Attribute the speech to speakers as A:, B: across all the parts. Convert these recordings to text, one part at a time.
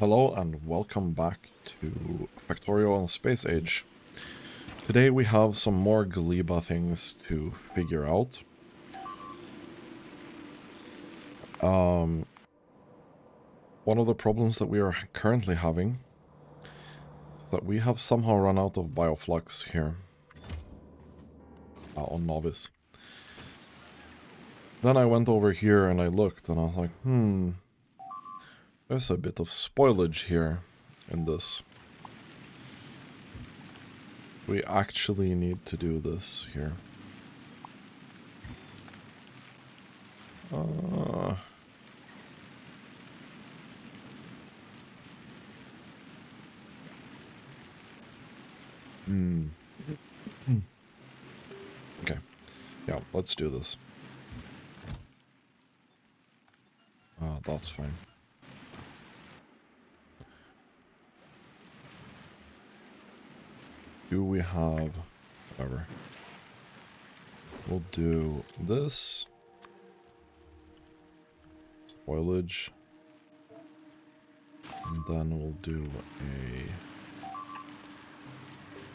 A: Hello and welcome back to Factorio Space Age. Today we have some more Gleba things to figure out. One of the problems that we are currently having is that we have somehow run out of bioflux here on Novice. Then I went over here and I looked and I was like, there's a bit of spoilage here in this. We actually need to do this here. Okay. Yeah, let's do this. That's fine. Do we have... whatever. We'll do this. Spoilage. And then we'll do a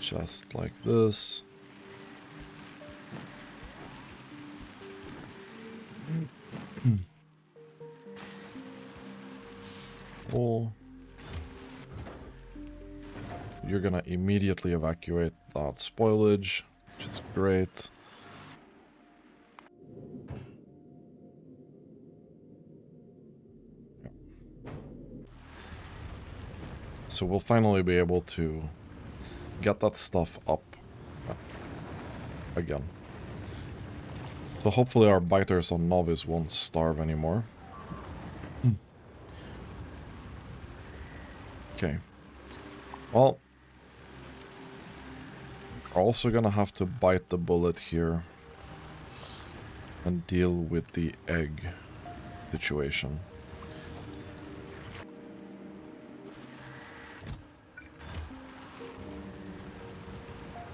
A: chest like this. Oh. You're gonna immediately evacuate that spoilage, which is great. So we'll finally be able to get that stuff up again. So hopefully our biters on Novice won't starve anymore. Okay. Well, we're also gonna have to bite the bullet here and deal with the egg situation.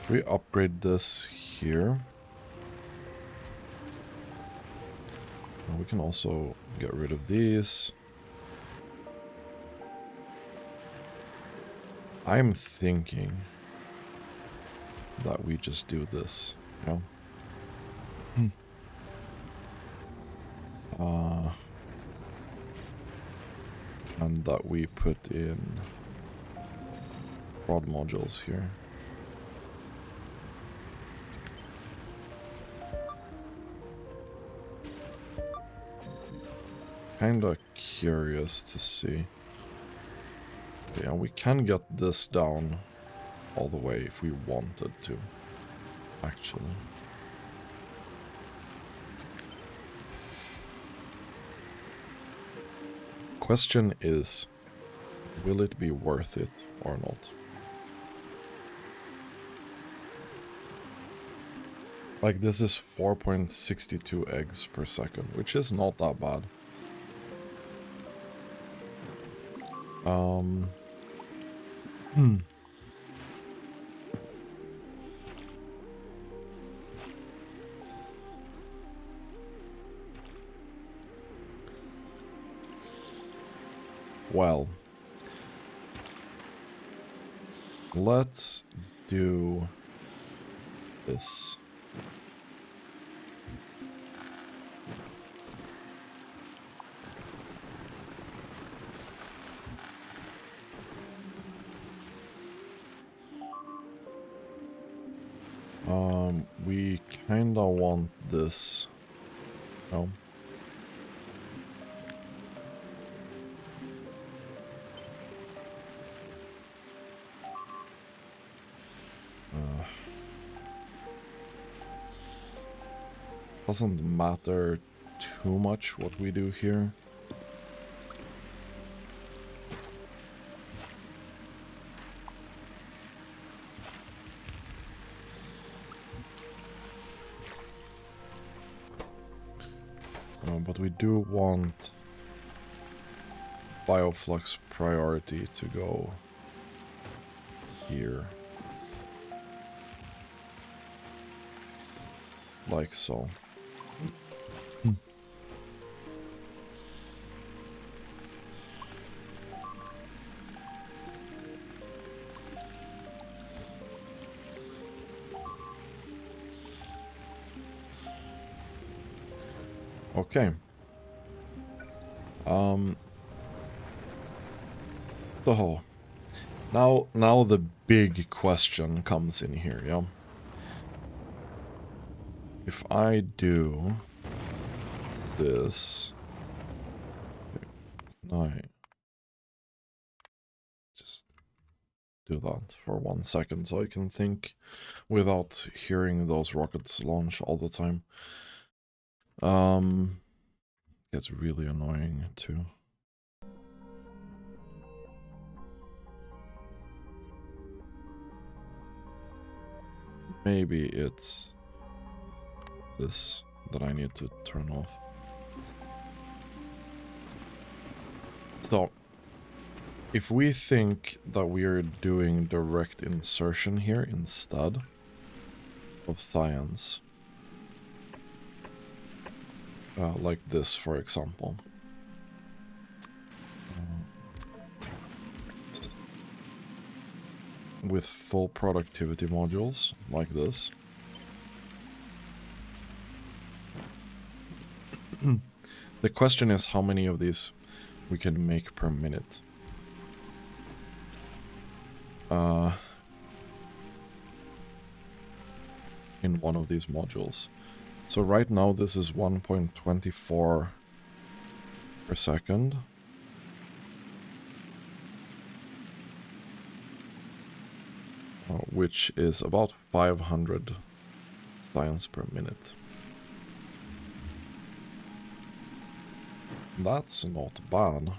A: We upgrade this here. And we can also get rid of these. I'm thinking that we just do this, you know? And that we put in prod modules here. Kinda curious to see. Yeah, we can get this down all the way if we wanted to, actually. Question is, will it be worth it or not? Like, this is 4.62 eggs per second, which is not that bad. Well, let's do this. We kinda want this. No? Doesn't matter too much what we do here. But we do want bioflux priority to go here. Like so. Okay. So now the big question comes in here, yeah. If I do this, I just do that for 1 second so I can think without hearing those rockets launch all the time. It's really annoying too. Maybe it's this that I need to turn off. So, if we think that we are doing direct insertion here instead of science, like this, for example, with full productivity modules, like this, the question is how many of these we can make per minute. In one of these modules. So right now this is 1.24 per second. Which is about 500 science per minute. That's not bad.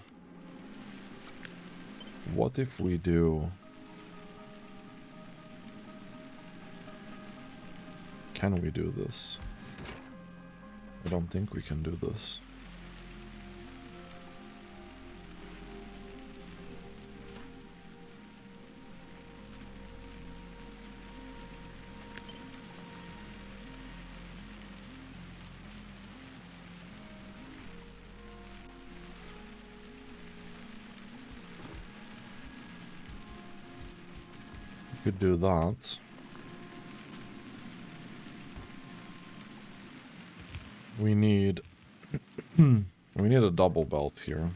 A: What if we do... Can we do this? I don't think we can do this. We could do that. We need we need a double belt here.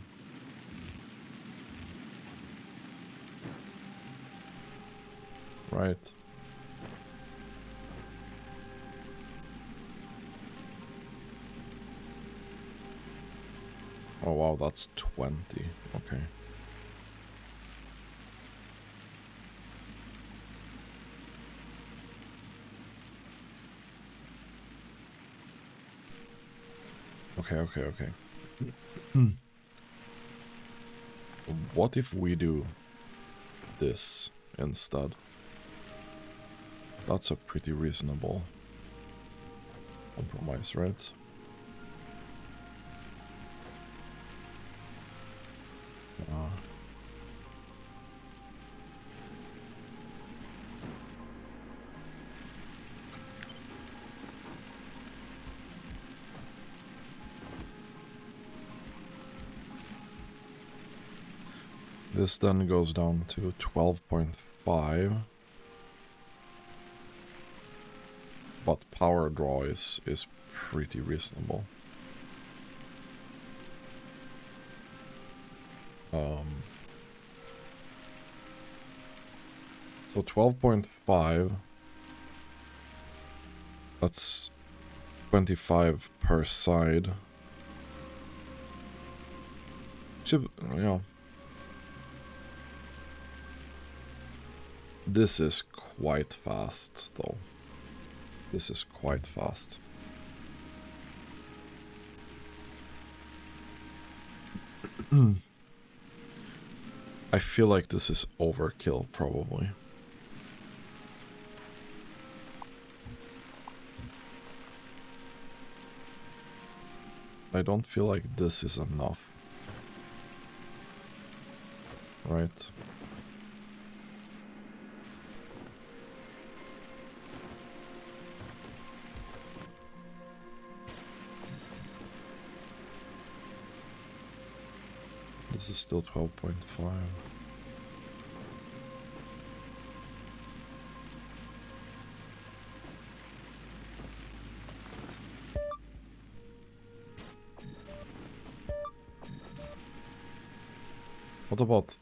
A: Right. Oh wow, that's 20. Okay. Okay. What if we do this instead? That's a pretty reasonable compromise, right? This then goes down to 12.5. But power draw is pretty reasonable. So 12.5, that's 25 per side. Yeah. This is quite fast, though. This is quite fast. I feel like this is overkill, probably. I don't feel like this is enough. Right? This is still 12.5. What about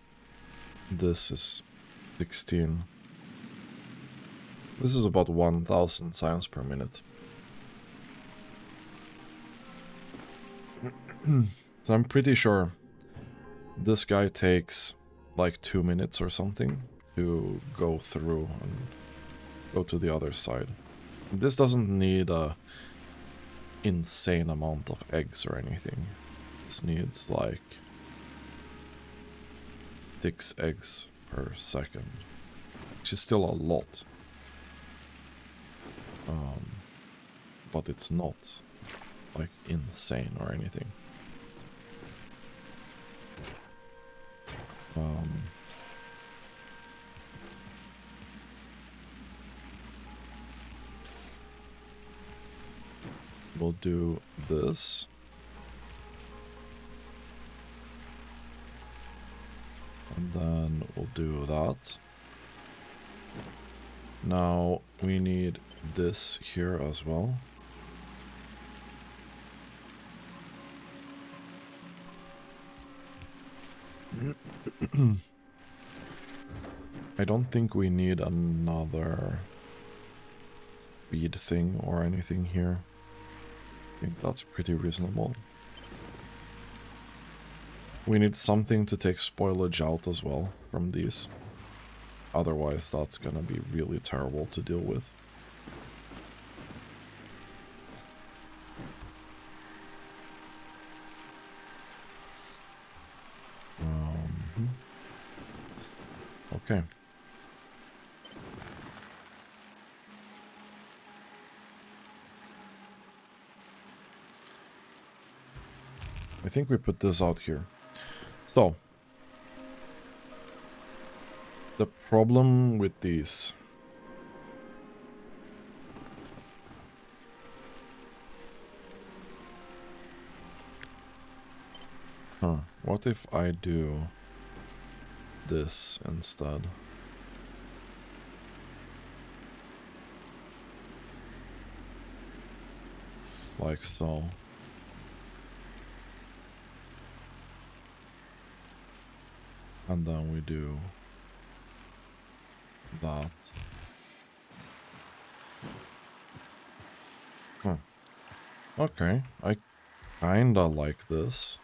A: this is 16? This is about 1000 science per minute. So I'm pretty sure this guy takes like 2 minutes or something to go through and go to the other side. This doesn't need a insane amount of eggs or anything. This needs like 6 eggs per second, which is still a lot. But it's not like insane or anything. We'll do this. And then we'll do that. Now we need this here as well. I don't think we need another speed thing or anything here. I think that's pretty reasonable. We need something to take spoilage out as well from these. Otherwise, that's gonna be really terrible to deal with. Okay. I think we put this out here. So, the problem with these what if I do this instead? Like so. And then we do that. Okay, I kinda like this.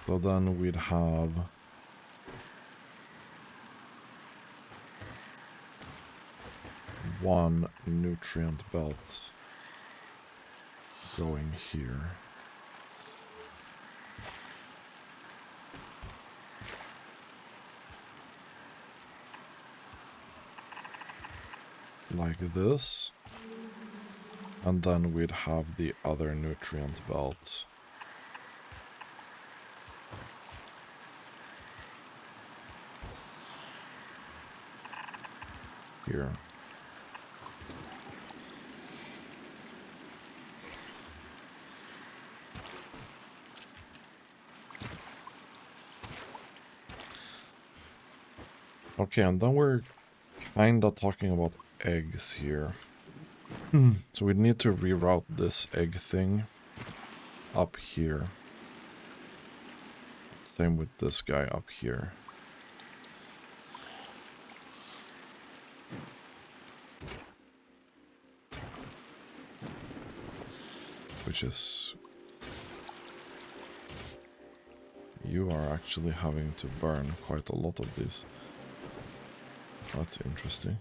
A: So then we'd have one nutrient belt going here. Like this. And then we'd have the other nutrient belt here. Okay, and then we're kinda talking about eggs here. So we need to reroute this egg thing up here. Same with this guy up here. Which is... You are actually having to burn quite a lot of these. That's interesting.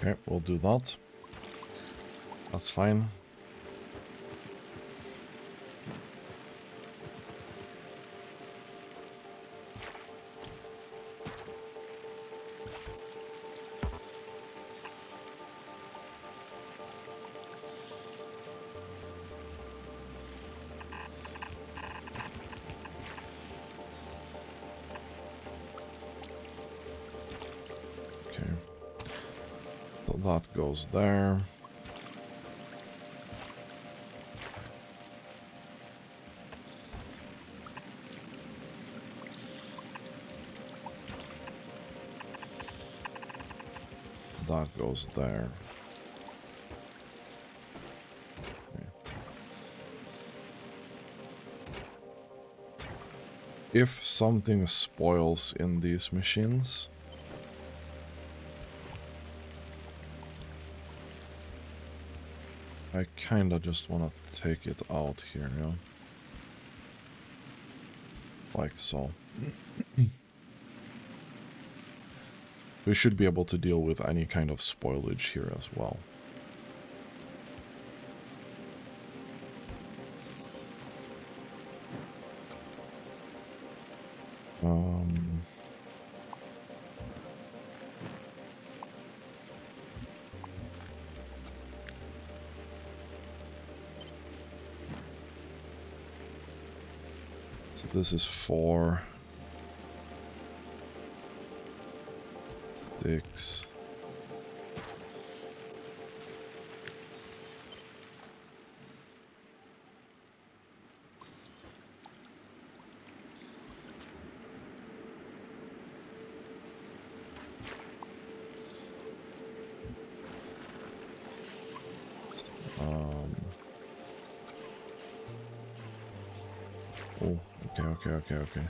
A: Okay, we'll do that. That's fine. That goes there. That goes there. Okay. If something spoils in these machines, I kinda just wanna take it out here, yeah? Like so. We should be able to deal with any kind of spoilage here as well. So this is 4, 6. Oh, okay.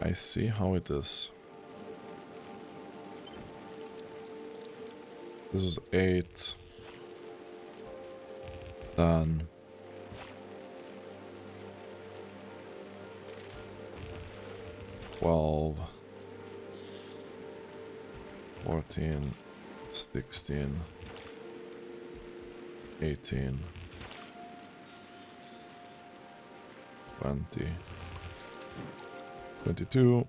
A: I see how it is. This is 8, 10, 12, 14, 16, 18, 20, 22,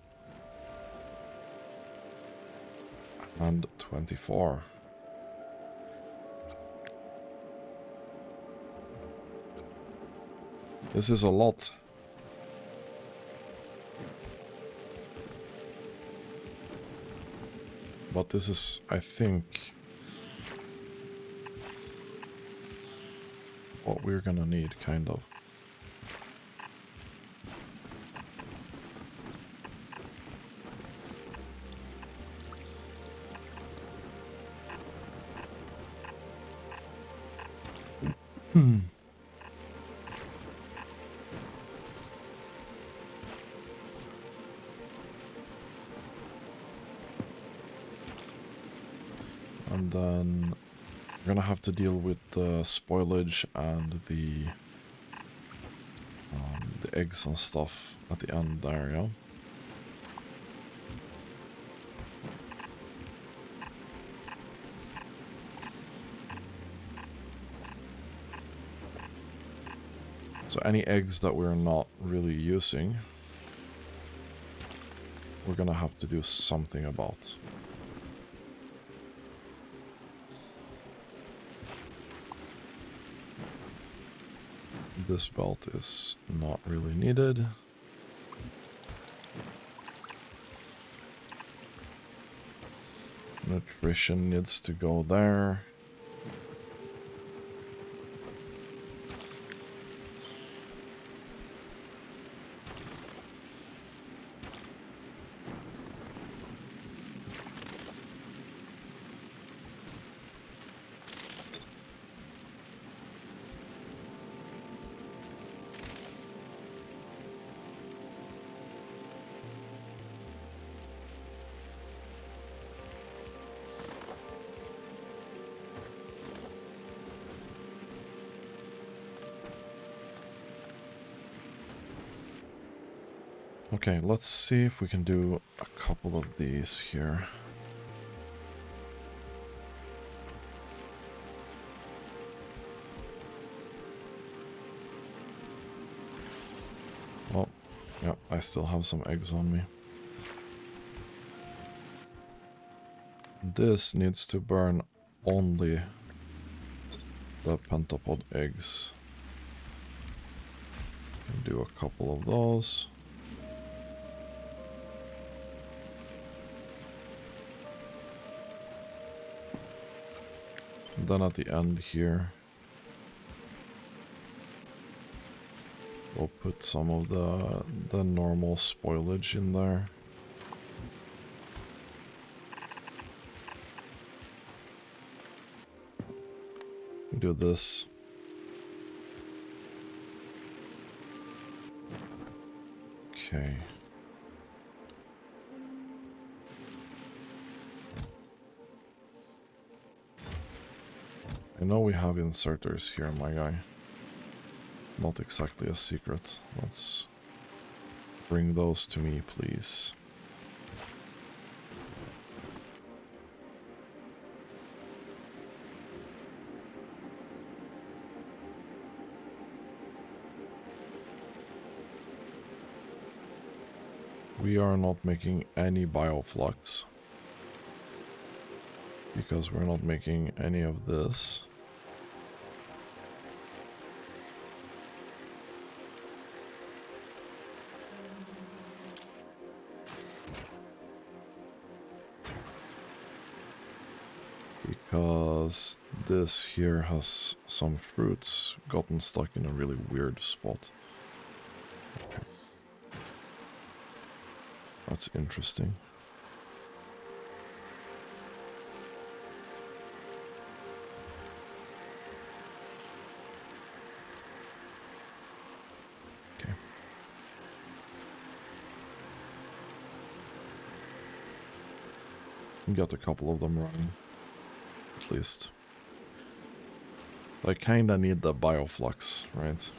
A: and 24. This is a lot. But this is, I think, what we're gonna need, kind of. And then we're gonna have to deal with the spoilage and the eggs and stuff at the end there, yeah? So any eggs that we're not really using, we're gonna have to do something about. This belt is not really needed. Nutrition needs to go there. Okay, let's see if we can do a couple of these here. Oh, yeah, I still have some eggs on me. This needs to burn only the pentapod eggs. Can do a couple of those. And then at the end here, we'll put some of the normal spoilage in there. Do this. Okay. I know we have inserters here, my guy. It's not exactly a secret. Let's bring those to me, please. We are not making any bioflux because we're not making any of this. Because this here has some fruits gotten stuck in a really weird spot. Okay. That's interesting. Okay. Got a couple of them running. At least. I kinda need the bioflux, right?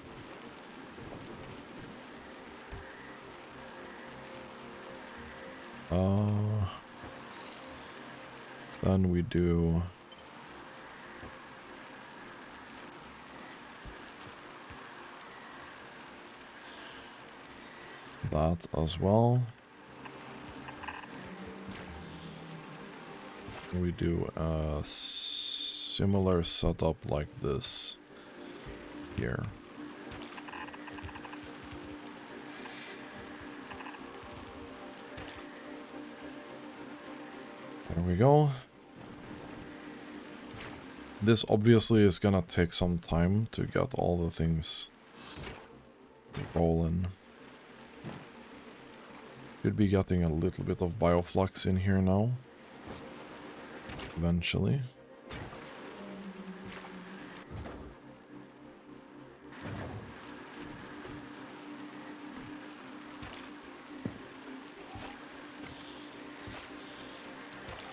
A: Then we do that as well. We do a similar setup like this here. There we go. This obviously is gonna take some time to get all the things rolling. Should be getting a little bit of bioflux in here now. Eventually.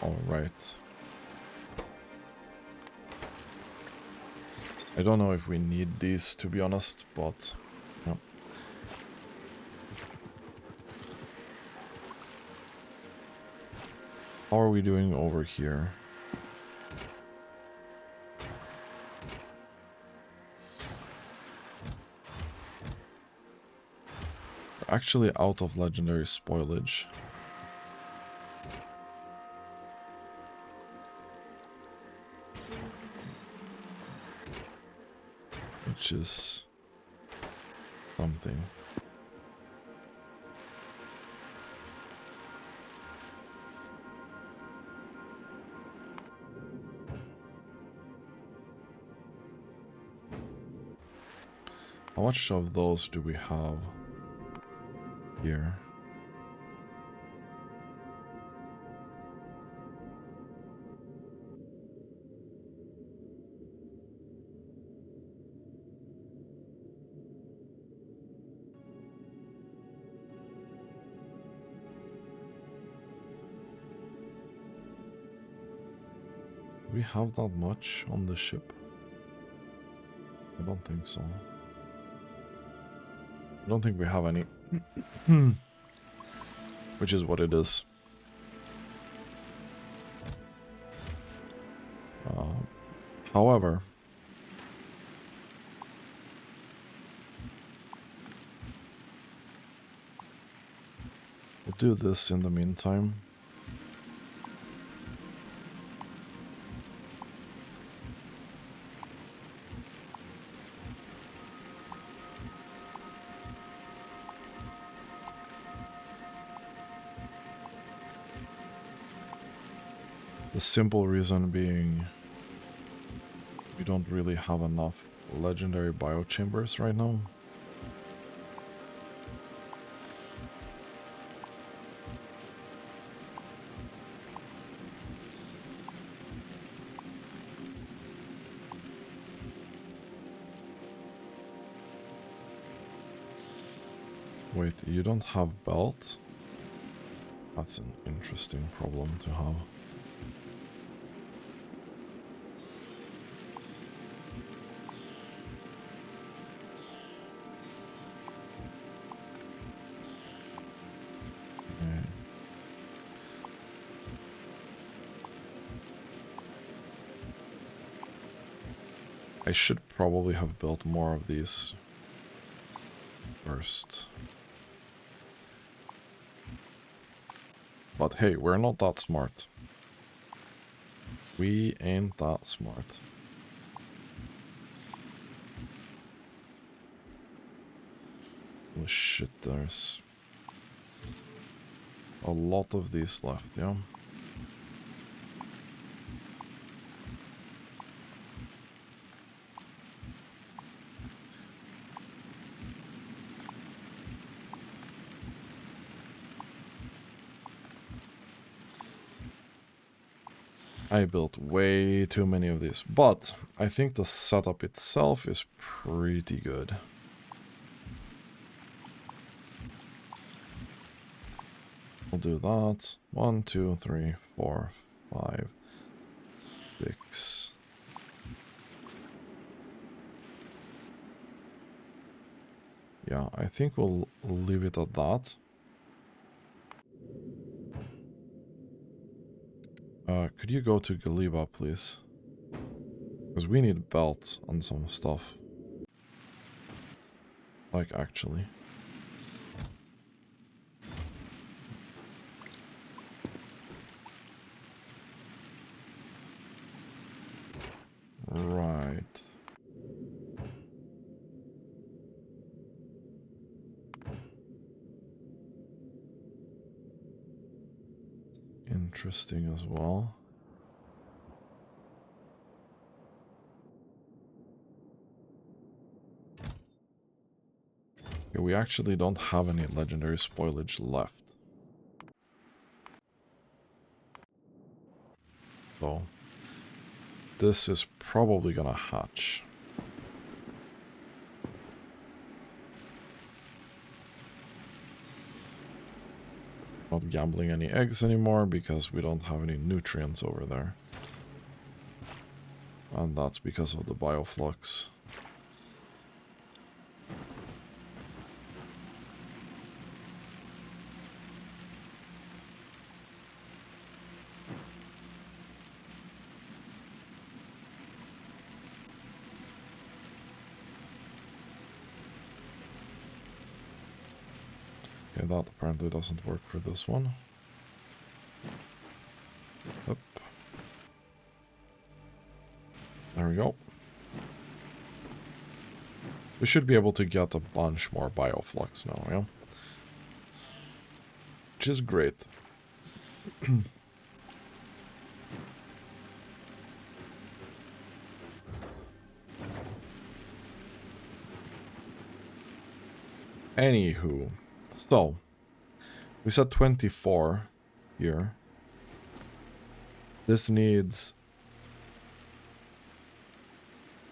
A: All right. I don't know if we need these, to be honest, but yeah. How are we doing over here? We're actually out of legendary spoilage. Which is something. How much of those do we have here? Do we have that much on the ship? I don't think so. I don't think we have any. Which is what it is. However, we'll do this in the meantime. The simple reason being We don't really have enough legendary biochambers right now. Wait, you don't have belt? That's an interesting problem to have. Okay. I should probably have built more of these first. But hey, we're not that smart. We ain't that smart. Oh shit, there's a lot of these left, yeah? I built way too many of these, but I think the setup itself is pretty good. We'll do that. 1, 2, 3, 4, 5, 6. Yeah, I think we'll leave it at that. Could you go to Galiba, please? Because we need belts on some stuff. Like, actually. Right. Interesting as well. Yeah, we actually don't have any legendary spoilage left. So, this is probably gonna hatch. Not gambling any eggs anymore because we don't have any nutrients over there. And that's because of the bioflux. Okay, that apparently doesn't work for this one. Up. There we go. We should be able to get a bunch more bioflux now, yeah? Which is great. Anywho, so we said 24 here. This needs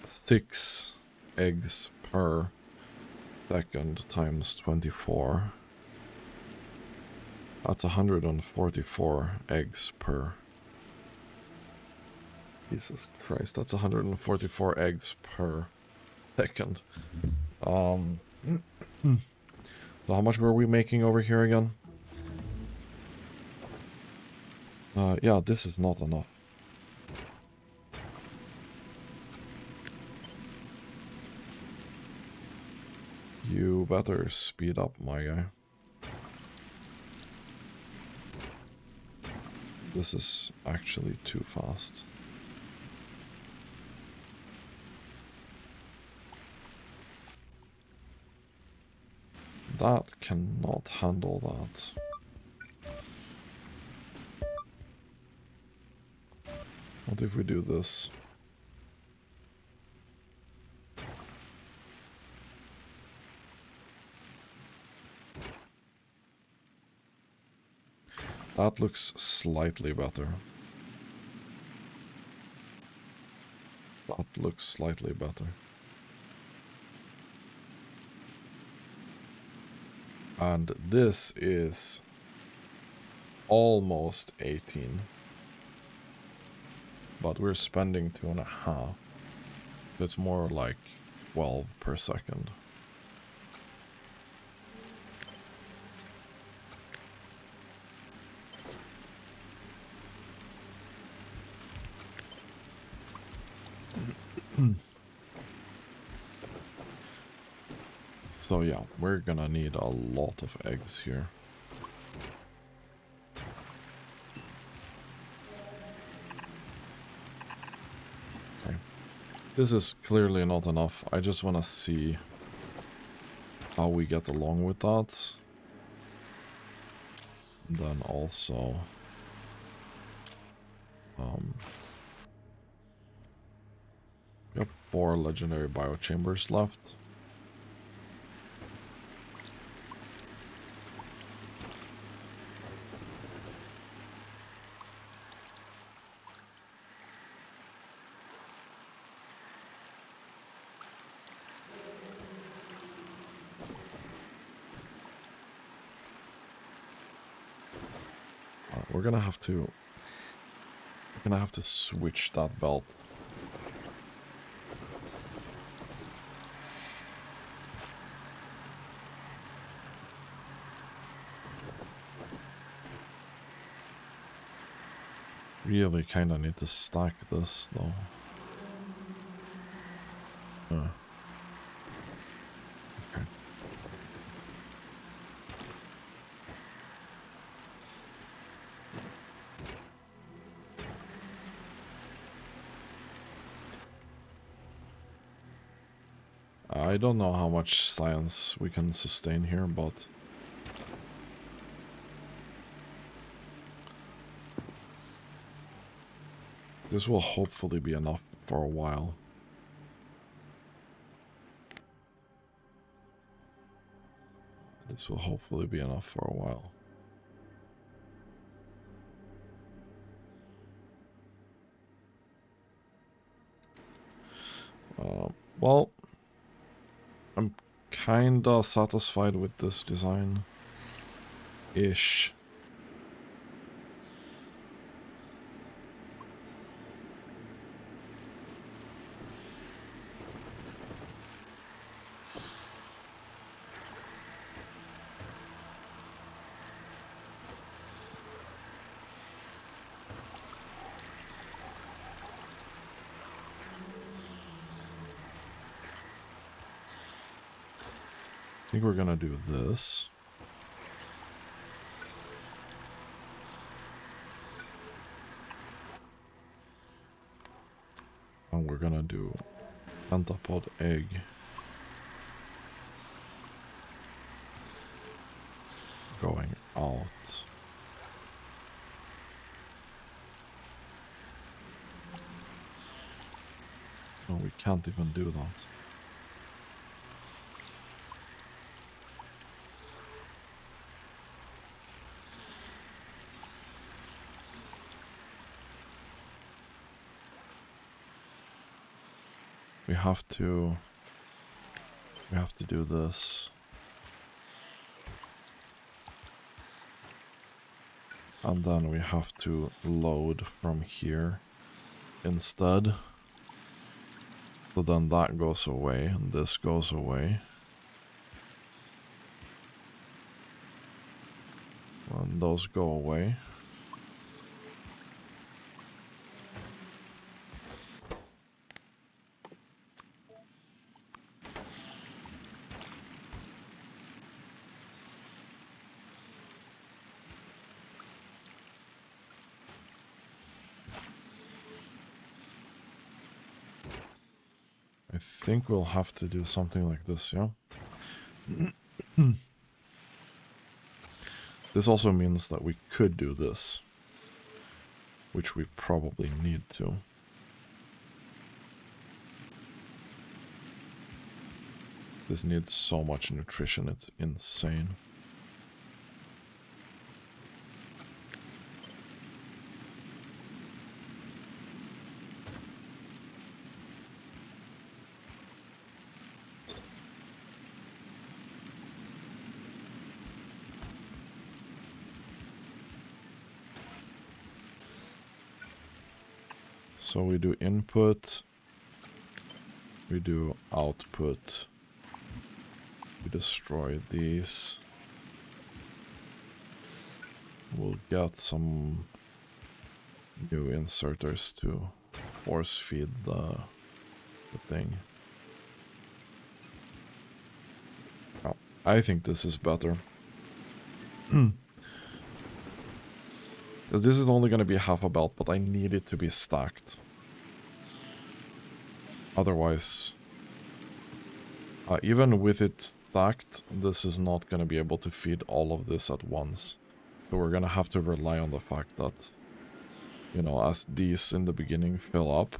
A: 6 eggs per second times 24. That's 144 eggs per. Jesus Christ, that's 144 eggs per second. So how much were we making over here again? Yeah, this is not enough. You better speed up, my guy. This is actually too fast. That cannot handle that. What if we do this? That looks slightly better. That looks slightly better. And this is almost 18. But we're spending 2.5. It's more like 12 per second. So yeah, we're gonna need a lot of eggs here. Okay. This is clearly not enough. I just want to see how we get along with that. And then also... we have 4 legendary biochambers left. We're gonna have to switch that belt. Really kinda need to stack this though. Okay. I don't know how much science we can sustain here, but... this will hopefully be enough for a while. This will hopefully be enough for a while. Well, I'm kinda satisfied with this design-ish. I think we're gonna do this. And we're gonna do pentapod egg. Going out. No, we can't even do that. We have to do this. And then we have to load from here instead. So then that goes away and this goes away. And those go away. I think we'll have to do something like this, yeah? This also means that we could do this, which we probably need to. This needs so much nutrition, it's insane. So we do input, we do output, we destroy these. We'll get some new inserters to force feed the thing. Oh, I think this is better. Because this is only going to be half a belt, but I need it to be stacked. Otherwise, even with it stacked, this is not going to be able to feed all of this at once. So we're going to have to rely on the fact that, you know, as these in the beginning fill up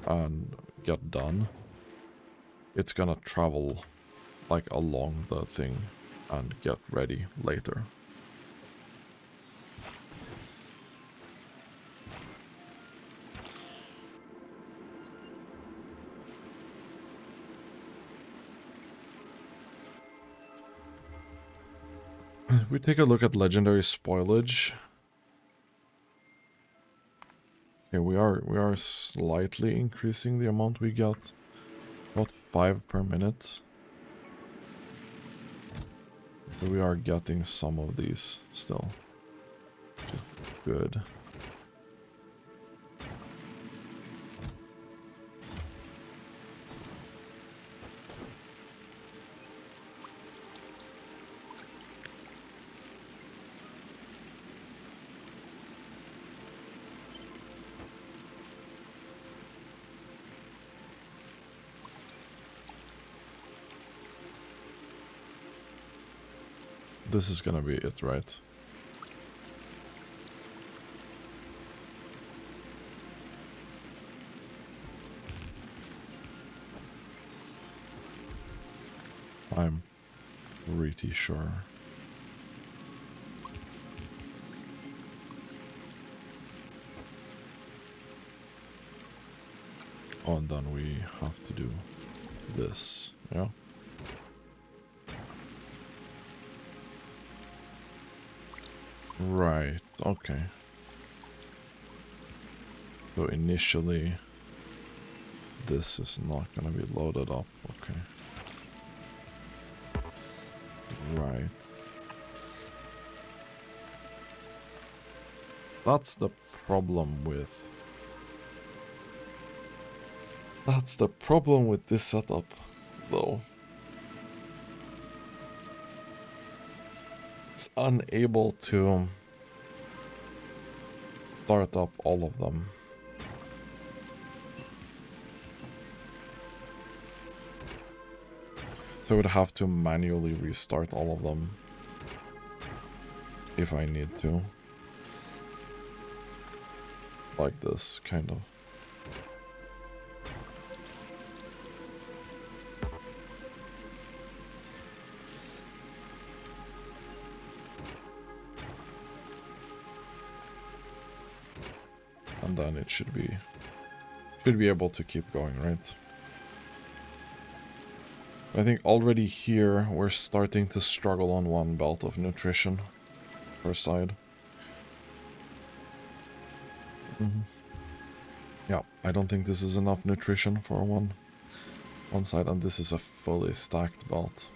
A: and get done, it's going to travel like along the thing and get ready later. We take a look at legendary spoilage. Okay, we are slightly increasing the amount we get. About 5 per minute. So we are getting some of these still, which is good. This is gonna be it, right? I'm pretty sure. Oh, and then we have to do this, yeah? Right, okay. So initially, this is not gonna be loaded up, okay. Right. That's the problem with... That's the problem with this setup, though. It's unable to start up all of them. So I would have to manually restart all of them if I need to. Like this, kind of. And then it should be able to keep going, right? I think already here we're starting to struggle on one belt of nutrition per side. Yeah, I don't think this is enough nutrition for one side, and this is a fully stacked belt.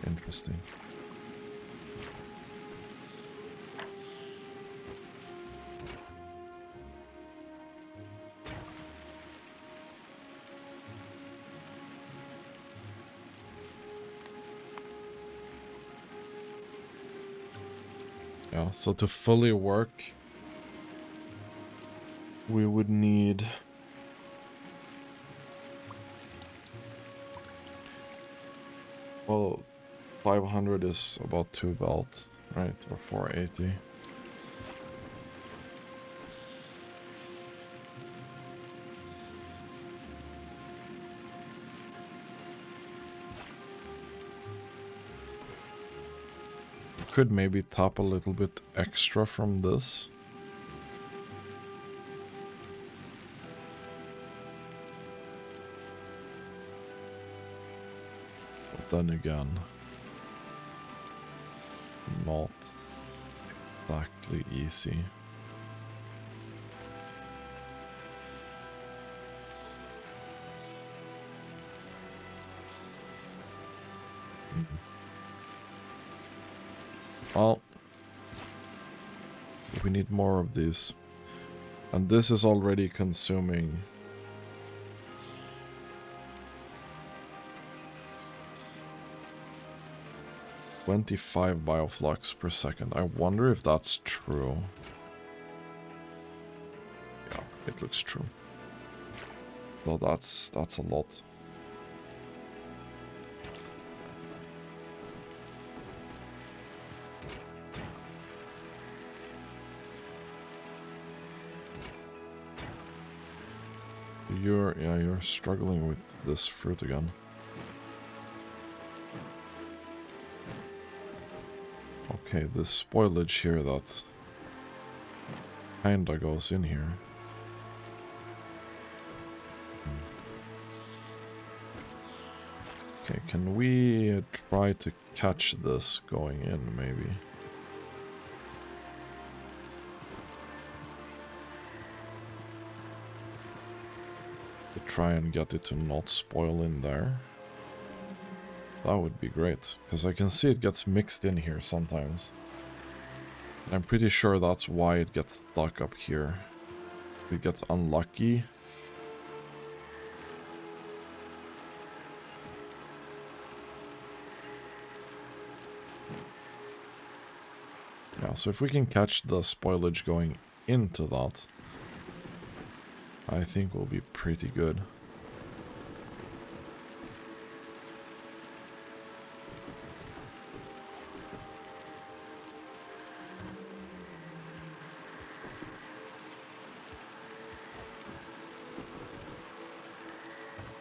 A: Interesting. Yeah, so to fully work, we would need... Well, 500 is about 2 belts, right? Or 480. Could maybe top a little bit extra from this. But then again, not exactly easy. Well, so we need more of these. And this is already consuming 25 bioflux per second. I wonder if that's true. Yeah, it looks true. So that's a lot. You're struggling with this fruit again. Okay, this spoilage here that kinda goes in here. Okay, can we try to catch this going in, maybe? To try and get it to not spoil in there. That would be great, because I can see it gets mixed in here sometimes. I'm pretty sure that's why it gets stuck up here. If it gets unlucky. Yeah, so if we can catch the spoilage going into that, I think we'll be pretty good.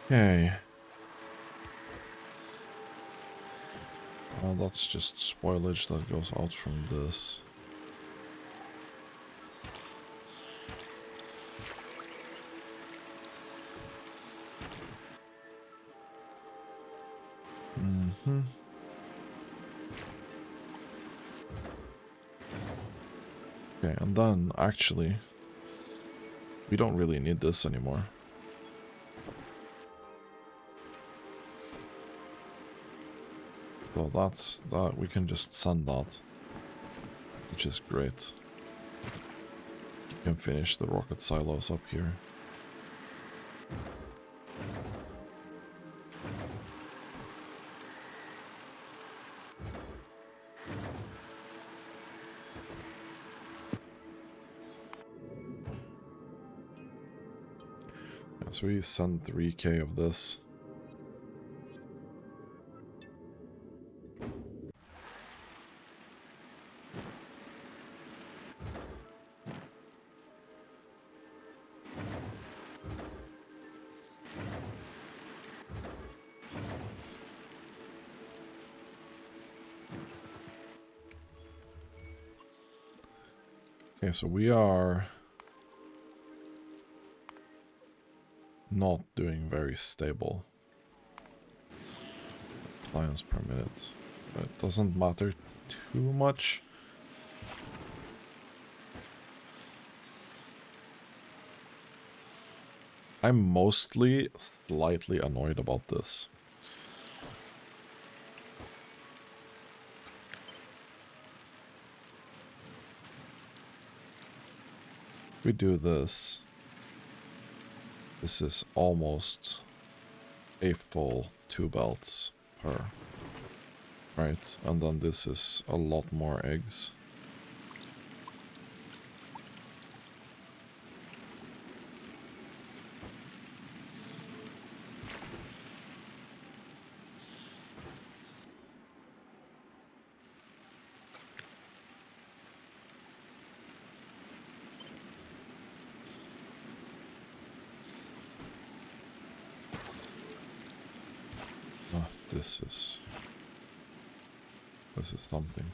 A: Okay. Well, that's just spoilage that goes out from this. Mm-hmm. Okay, and then, actually, we don't really need this anymore. So that's that. We can just send that, which is great. We can finish the rocket silos up here. Yeah, so we send 3k of this. Okay, so we are not doing very stable. Clients per minute. It doesn't matter too much. I'm mostly slightly annoyed about this. We do this. This is almost a full 2 belts per. Right, and then this is a lot more eggs. Ah, this is something.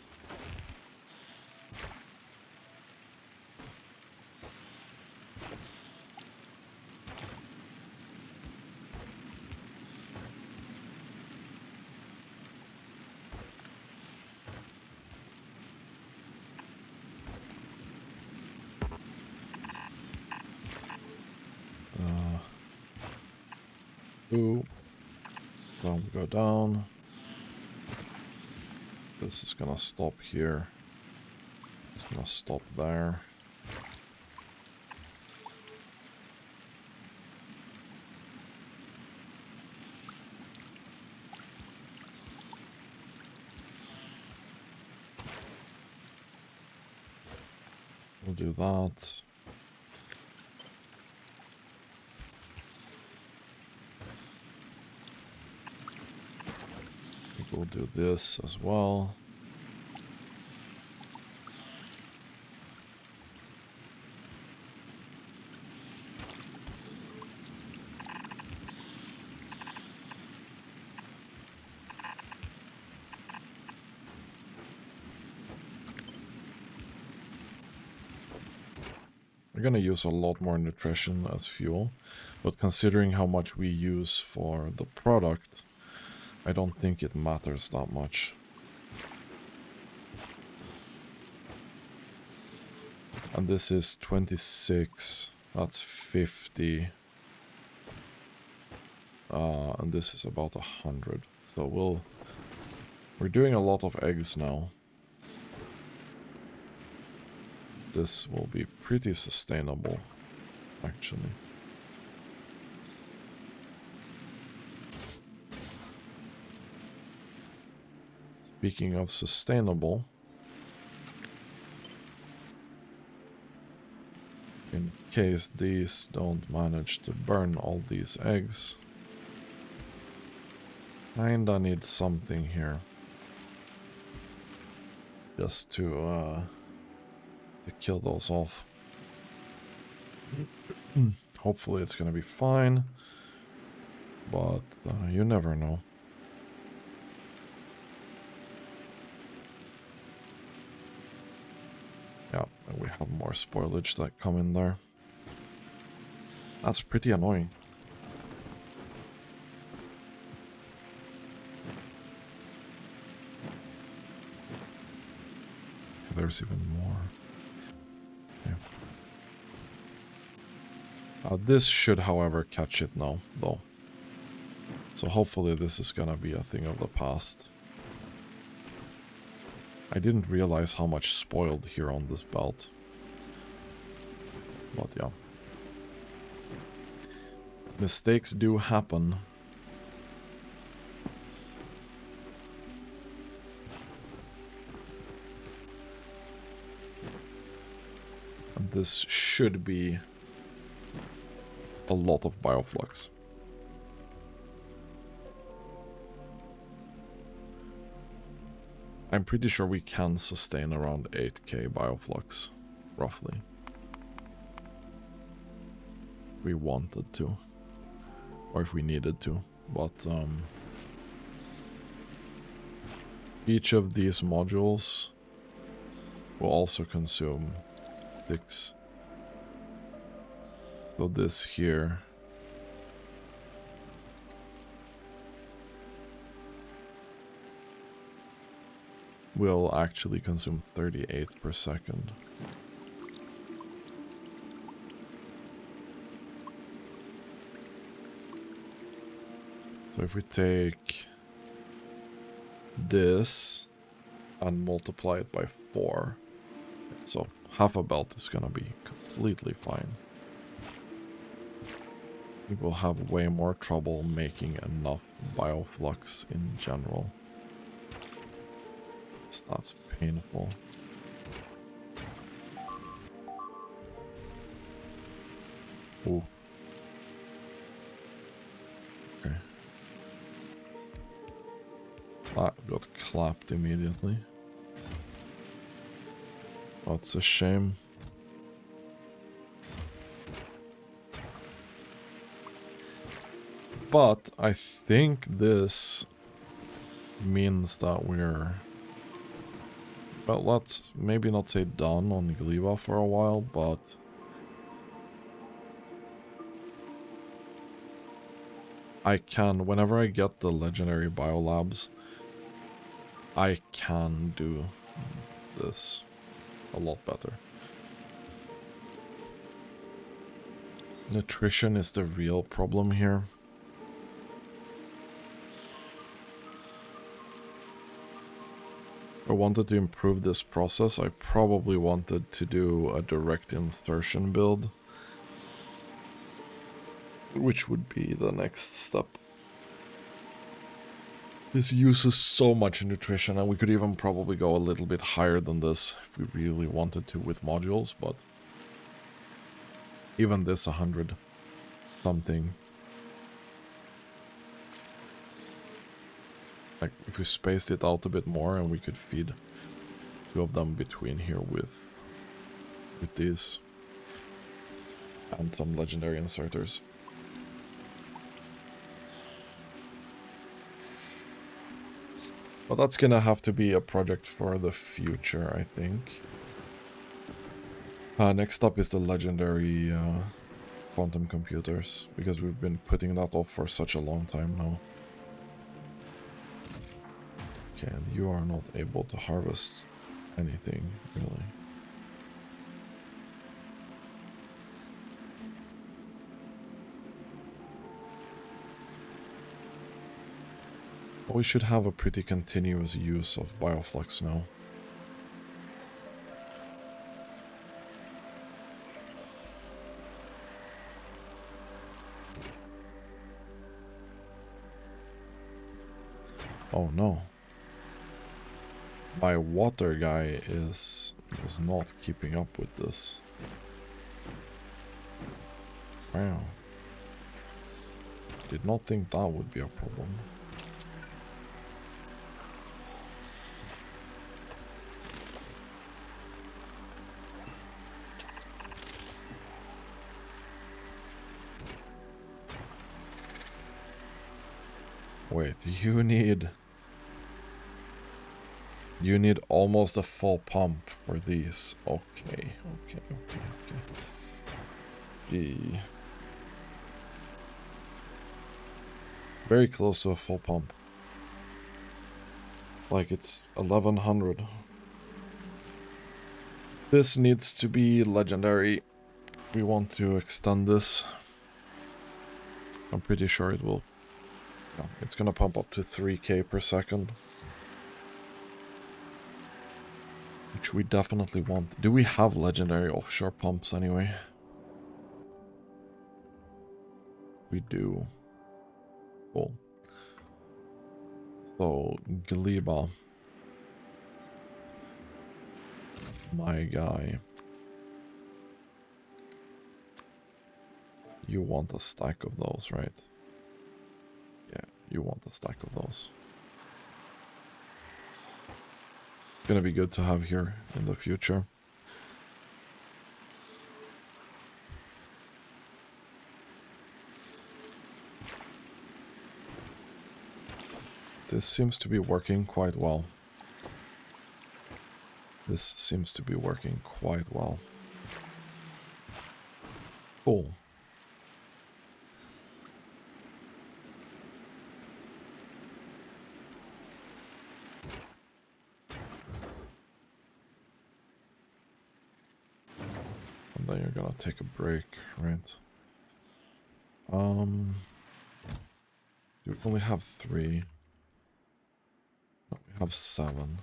A: Ooh. Don't go down. This is gonna stop here. It's gonna stop there. We'll do that. I think we'll do this as well. We're gonna use a lot more nutrition as fuel, but considering how much we use for the product, I don't think it matters that much. And this is 26, that's 50. And this is about 100. So we're doing a lot of eggs now. This will be pretty sustainable, actually. Speaking of sustainable, in case these don't manage to burn all these eggs, kinda need something here. Just to kill those off. Hopefully it's gonna be fine, but you never know. Yeah, and we have more spoilage that come in there. That's pretty annoying. Okay, there's even more. Okay. This should, however, catch it now, though. So hopefully this is gonna be a thing of the past. I didn't realize how much spoiled here on this belt. But yeah. Mistakes do happen. And this should be a lot of bioflux. I'm pretty sure we can sustain around 8k bioflux, roughly. If we wanted to. Or if we needed to. But each of these modules will also consume 6. So this here will actually consume 38 per second. So if we take this and multiply it by 4, so half a belt is gonna be completely fine. I think we'll have way more trouble making enough bioflux in general. So that's painful. Ooh. Okay. That got clapped immediately. That's a shame. But I think this means that we're... Well, let's maybe not say done on Gleba for a while, but... I can, whenever I get the legendary biolabs, I can do this a lot better. Nutrition is the real problem here. I wanted to improve this process, I probably wanted to do a direct insertion build, which would be the next step. This uses so much nutrition, and we could even probably go a little bit higher than this if we really wanted to with modules, but even this 100 something. Like, if we spaced it out a bit more and we could feed 2 of them between here with these and some legendary inserters. But that's gonna have to be a project for the future, I think. Next up is the legendary quantum computers, because we've been putting that off for such a long time now. Okay, and you are not able to harvest anything, really. We should have a pretty continuous use of bioflux now. Oh no. My water guy is not keeping up with this. Wow. Did not think that would be a problem. Wait, you need almost a full pump for these. Okay. Gee. Very close to a full pump. Like, it's 1100. This needs to be legendary. We want to extend this. I'm pretty sure it will. No, it's gonna pump up to 3k per second. Which we definitely want. Do we have legendary offshore pumps anyway? We do. Cool. So, Gleba. My guy. You want a stack of those, right? Yeah, you want a stack of those. It's gonna be good to have here in the future. This seems to be working quite well. This seems to be working quite well. Cool. And then you're gonna take a break, right? You only have 3. No, we have 7.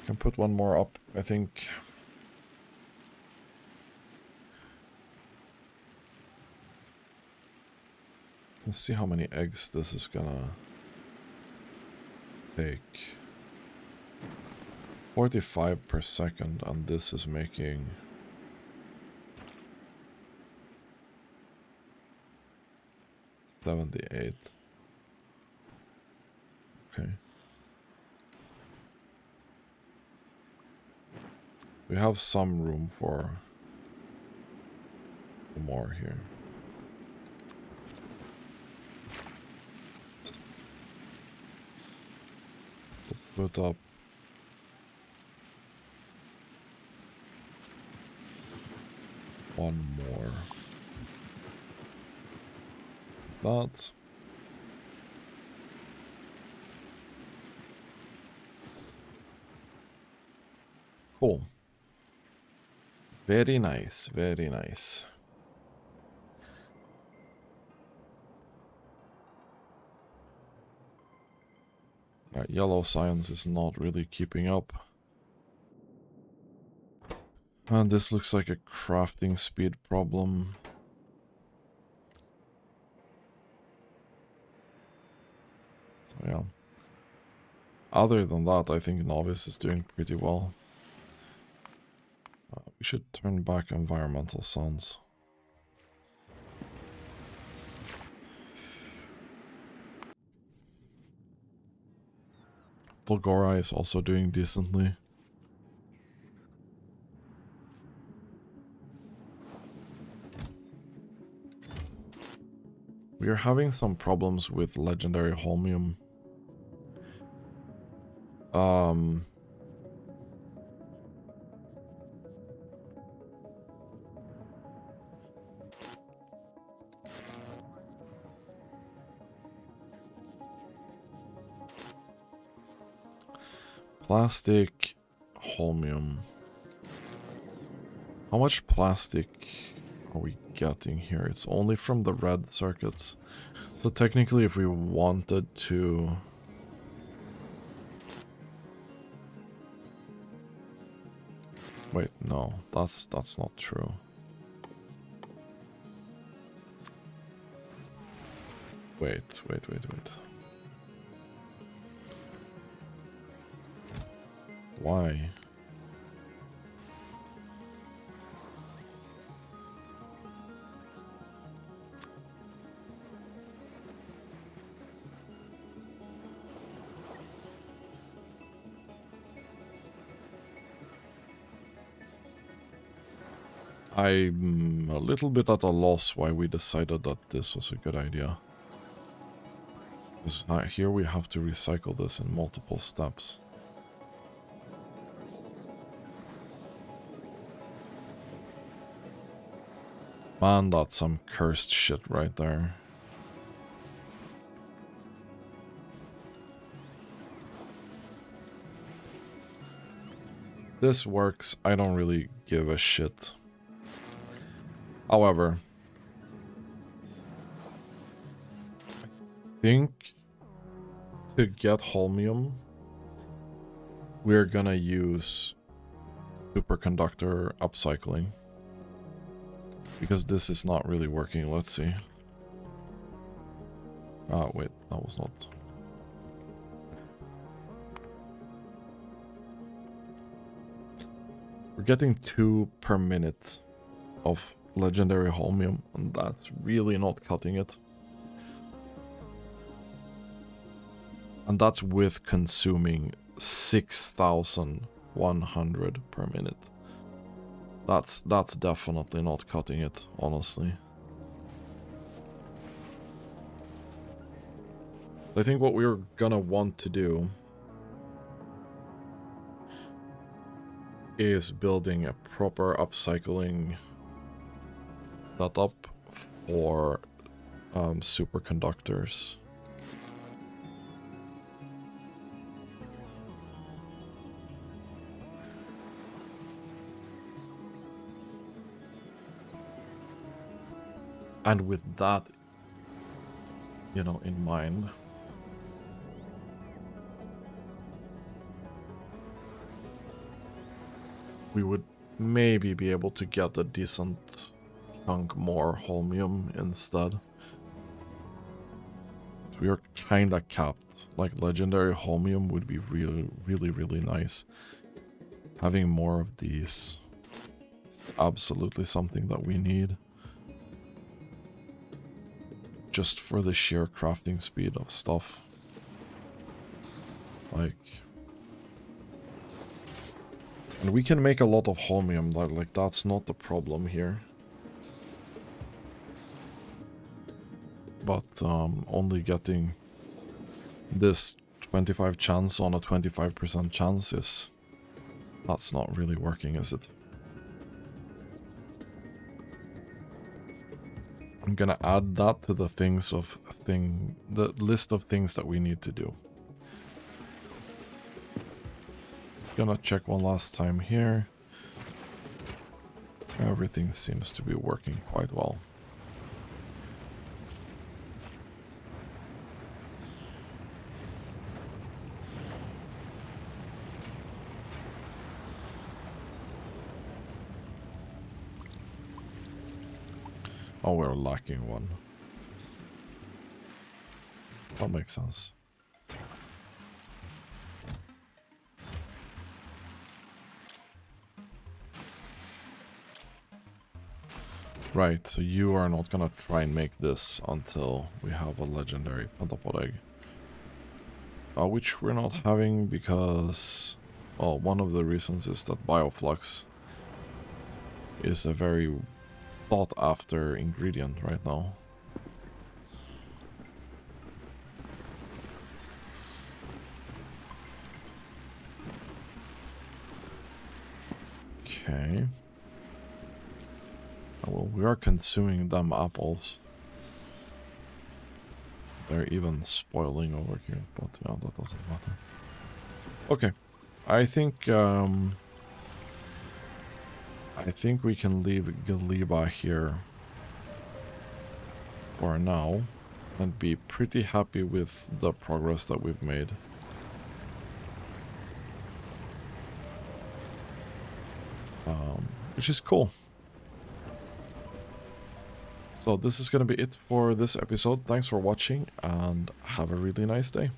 A: Can put one more up, I think. Let's see how many eggs this is gonna take. 45 per second, and this is making 78. Okay. We have some room for more here. We'll put up one more. That. Cool. Very nice, very nice. Yellow science is not really keeping up. And this looks like a crafting speed problem. So yeah. Other than that, I think Novice is doing pretty well. We should turn back environmental sounds. Bulgora is also doing decently. We are having some problems with legendary holmium. Plastic holmium. How much plastic are we getting here? It's only from the red circuits. So technically if we wanted to... Wait, no, that's not true. Wait. Why? I'm a little bit at a loss why we decided that this was a good idea. Because here we have to recycle this in multiple steps. Man, that's some cursed shit right there. This works, I don't really give a shit. However, I think to get holmium, we're gonna use superconductor upcycling. Because this is not really working. Let's see. Oh, wait, that was not. We're getting 2 per minute of legendary holmium, and that's really not cutting it. And that's with consuming 6,100 per minute. That's definitely not cutting it, honestly. I think what we're gonna want to do is building a proper upcycling setup for superconductors. And with that, you know, in mind, we would maybe be able to get a decent chunk more holmium instead. We are kinda capped. Like, legendary holmium would be really nice. Having more of these is absolutely something that we need. Just for the sheer crafting speed of stuff. Like... And we can make a lot of holmium, like that's not the problem here. But only getting this 25 chance on a 25% chance is... That's not really working, is it? I'm gonna add that to the the list of things that we need to do. Gonna check one last time here. Everything seems to be working quite well. Oh, we're lacking one. That makes sense. Right, so you are not gonna try and make this until we have a legendary pentapod egg. Which we're not having because... Well, one of the reasons is that bioflux is a very sought after ingredient right now. Okay. Well, we are consuming them apples. They're even spoiling over here, but yeah, that doesn't matter. Okay, I think we can leave Galiba here for now and be pretty happy with the progress that we've made. Which is cool. So this is going to be it for this episode. Thanks for watching and have a really nice day.